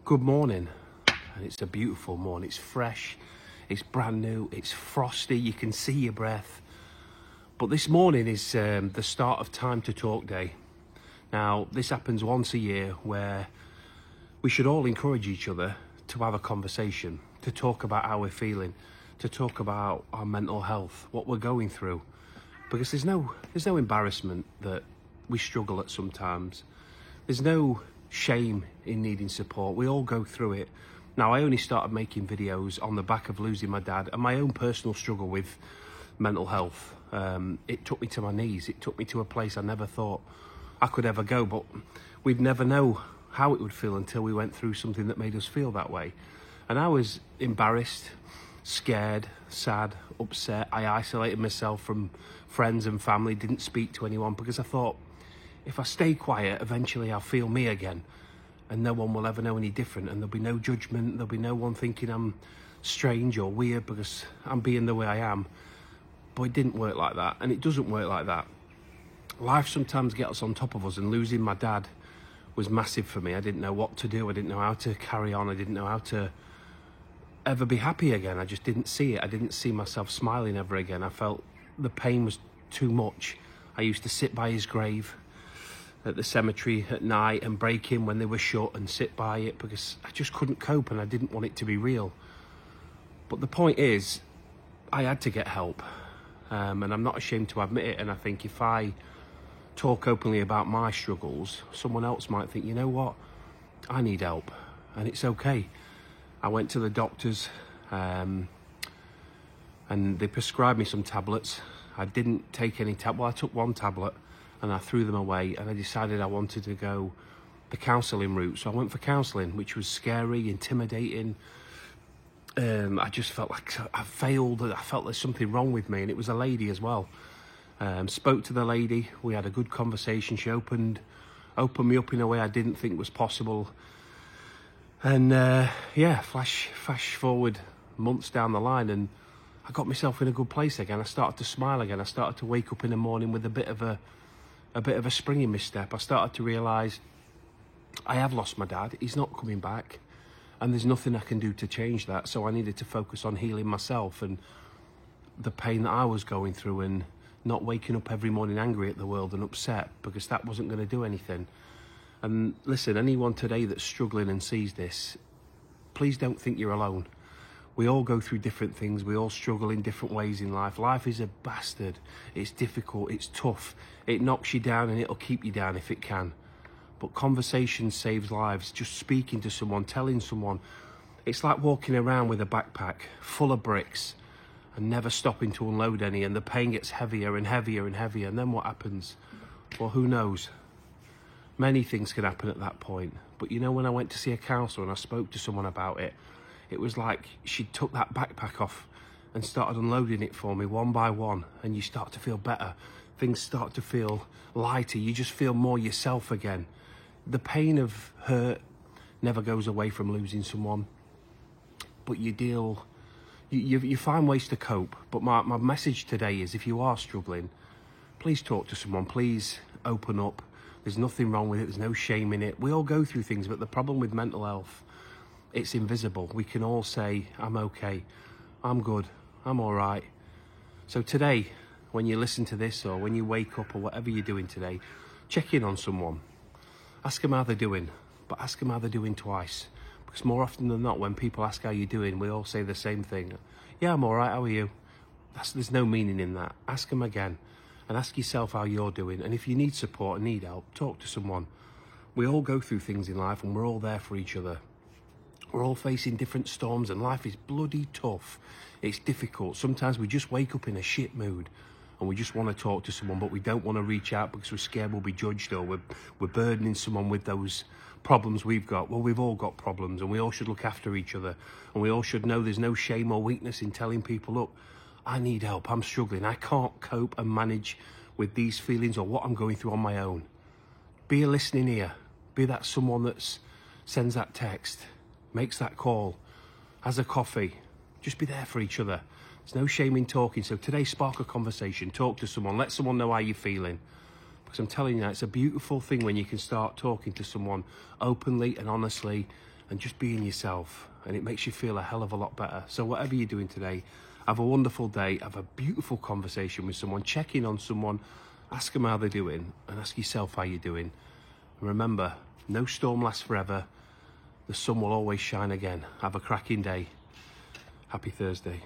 Good morning, and it's a beautiful morning. It's fresh, it's brand new, it's frosty, you can see your breath. But this morning is the start of Time to Talk Day. Now, this happens once a year where we should all encourage each other to have a conversation, to talk about how we're feeling, to talk about our mental health, what we're going through. Because there's no embarrassment that we struggle at sometimes. There's no shame in needing support. We all go through it. Now, I only started making videos on the back of losing my dad and my own personal struggle with mental health. It took me to my knees. It took me to a place I never thought I could ever go, but we'd never know how it would feel until we went through something that made us feel that way. And I was embarrassed, scared, sad, upset. I isolated myself from friends and family, didn't speak to anyone because I thought, if I stay quiet, eventually I'll feel me again and no one will ever know any different, and there'll be no judgment, there'll be no one thinking I'm strange or weird because I'm being the way I am. But it didn't work like that, and it doesn't work like that. Life sometimes gets on top of us, and losing my dad was massive for me. I didn't know what to do, I didn't know how to carry on, I didn't know how to ever be happy again. I just didn't see it. I didn't see myself smiling ever again. I felt the pain was too much. I used to sit by his grave at the cemetery at night and break in when they were shut and sit by it because I just couldn't cope and I didn't want it to be real. But the point is, I had to get help, and I'm not ashamed to admit it. And I think if I talk openly about my struggles, someone else might think, you know what, I need help, and it's okay. I went to the doctors and they prescribed me some tablets. I didn't take any well, I took one tablet and I threw them away, and I decided I wanted to go the counselling route. So I went for counselling, which was scary, intimidating. I just felt like I failed. I felt there's something wrong with me, and it was a lady as well. Spoke to the lady, we had a good conversation. She opened me up in a way I didn't think was possible. And yeah, flash forward months down the line, and I got myself in a good place again. I started to smile again. I started to wake up in the morning with a bit of a spring in my step. I started to realise I have lost my dad. He's not coming back, and there's nothing I can do to change that. So I needed to focus on healing myself and the pain that I was going through, and not waking up every morning angry at the world and upset, because that wasn't going to do anything. And listen, anyone today that's struggling and sees this, please don't think you're alone. We all go through different things. We all struggle in different ways in life. Life is a bastard. It's difficult. It's tough. It knocks you down and it'll keep you down if it can. But conversation saves lives. Just speaking to someone, telling someone. It's like walking around with a backpack full of bricks and never stopping to unload any, and the pain gets heavier and heavier and heavier. And then what happens? Well, who knows? Many things can happen at that point. But you know, when I went to see a counsellor and I spoke to someone about it, it was like she took that backpack off and started unloading it for me one by one, and you start to feel better. Things start to feel lighter. You just feel more yourself again. The pain of hurt never goes away from losing someone, but you find ways to cope. But my message today is, if you are struggling, please talk to someone. Please open up. There's nothing wrong with it. There's no shame in it. We all go through things, but the problem with mental health, it's invisible. We can all say, I'm okay, I'm good, I'm all right. So today, when you listen to this, or when you wake up, or whatever you're doing today, check in on someone. Ask them how they're doing, but ask them how they're doing twice. Because more often than not, when people ask how you're doing, we all say the same thing. Yeah, I'm all right, how are you? There's no meaning in that. Ask them again, and ask yourself how you're doing. And if you need support and need help, talk to someone. We all go through things in life, and we're all there for each other. We're all facing different storms, and life is bloody tough. It's difficult. Sometimes we just wake up in a shit mood and we just want to talk to someone, but we don't want to reach out because we're scared we'll be judged, or we're burdening someone with those problems we've got. Well, we've all got problems, and we all should look after each other, and we all should know there's no shame or weakness in telling people, look, I need help, I'm struggling, I can't cope and manage with these feelings or what I'm going through on my own. Be a listening ear. Be that someone that sends that text, makes that call, has a coffee. Just be there for each other. There's no shame in talking. So today, spark a conversation. Talk to someone. Let someone know how you're feeling. Because I'm telling you, it's a beautiful thing when you can start talking to someone openly and honestly and just being yourself, and it makes you feel a hell of a lot better. So whatever you're doing today, have a wonderful day, have a beautiful conversation with someone, check in on someone, ask them how they're doing, and ask yourself how you're doing. And remember, no storm lasts forever. The sun will always shine again. Have a cracking day. Happy Thursday.